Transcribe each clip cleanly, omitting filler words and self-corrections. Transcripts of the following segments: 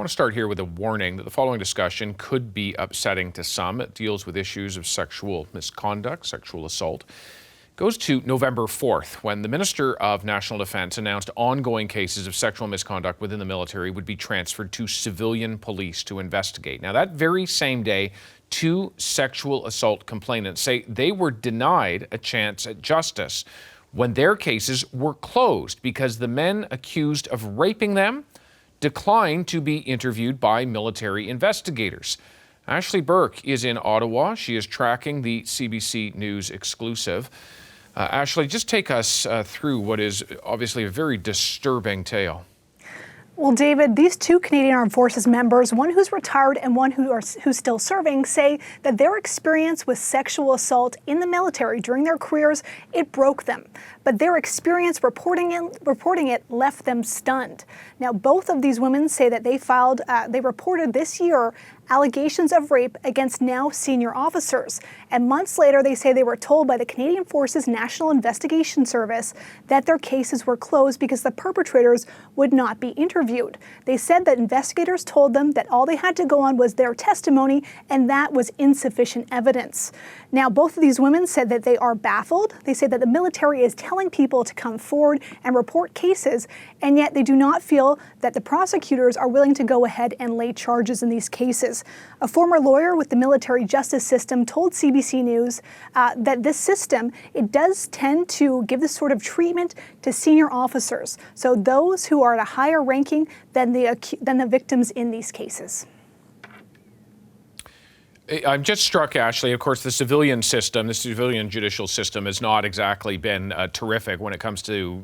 to start here with a warning that the following discussion could be upsetting to some. It deals with issues of sexual misconduct, sexual assault. It goes to November 4th, when the Minister of National Defence announced ongoing cases of sexual misconduct within the military would be transferred to civilian police to investigate. Now, that very same day, 2 sexual assault complainants say they were denied a chance at justice when their cases were closed because the men accused of raping them declined to be interviewed by military investigators. Ashley Burke is in Ottawa. She is tracking the CBC News exclusive. Ashley, just take us through what is obviously a very disturbing tale. Well, David, these 2 Canadian Armed Forces members, one who's retired and one who's still serving, say that their experience with sexual assault in the military during their careers, it broke them. But their experience reporting it left them stunned. Now, both of these women say that they reported this year allegations of rape against now senior officers. And months later, they say they were told by the Canadian Forces National Investigation Service that their cases were closed because the perpetrators would not be interviewed. They said that investigators told them that all they had to go on was their testimony, and that was insufficient evidence. Now, both of these women said that they are baffled. They say that the military is telling people to come forward and report cases, and yet they do not feel that the prosecutors are willing to go ahead and lay charges in these cases. A former lawyer with the military justice system told CBC News that this system, it does tend to give this sort of treatment to senior officers, so those who are at a higher ranking than the victims in these cases. I'm just struck, Ashley, of course, the civilian system, the civilian judicial system has not exactly been terrific when it comes to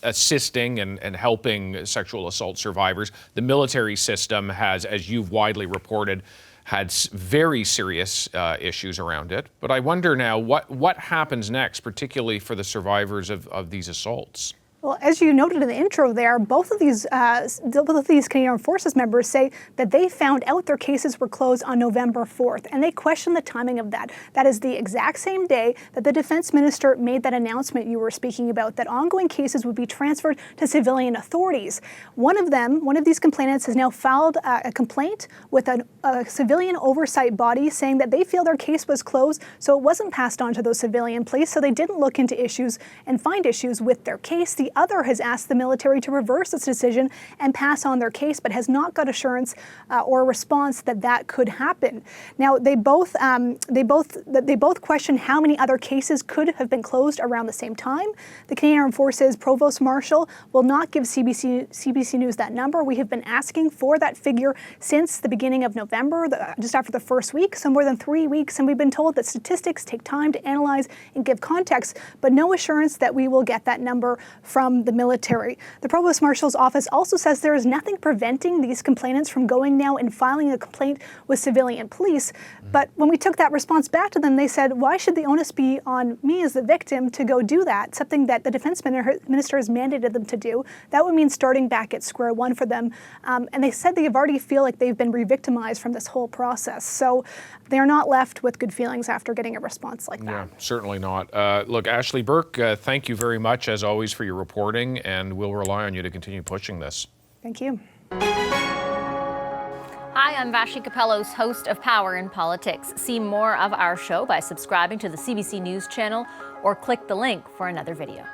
assisting and helping sexual assault survivors. The military system has, as you've widely reported, had very serious issues around it. But I wonder now, what happens next, particularly for the survivors of these assaults? Well, as you noted in the intro there, both of these Canadian Armed Forces members say that they found out their cases were closed on November 4th, and they question the timing of that. That is the exact same day that the Defence Minister made that announcement you were speaking about, that ongoing cases would be transferred to civilian authorities. One of these complainants has now filed a complaint with a civilian oversight body saying that they feel their case was closed, so it wasn't passed on to those civilian police, so they didn't look into issues and find issues with their case. The other has asked the military to reverse its decision and pass on their case, but has not got assurance or a response that could happen. Now, they both question how many other cases could have been closed around the same time. The Canadian Armed Forces Provost Marshal will not give CBC News that number. We have been asking for that figure since the beginning of November, just after the first week, so more than 3 weeks, and we've been told that statistics take time to analyze and give context, but no assurance that we will get that number from the military. The Provost Marshal's office also says there is nothing preventing these complainants from going now and filing a complaint with civilian police. But when we took that response back to them, they said, why should the onus be on me as the victim to go do that? Something that the Defence Minister has mandated them to do. That would mean starting back at square one for them. And they said they already feel like they've been re-victimized from this whole process. So they're not left with good feelings after getting a response like that. Yeah, certainly not. Look, Ashley Burke, thank you very much, as always, for your reporting, and we'll rely on you to continue pushing this. Thank you. Hi, I'm Vashi Capellos, host of Power in Politics. See more of our show by subscribing to the CBC News channel or click the link for another video.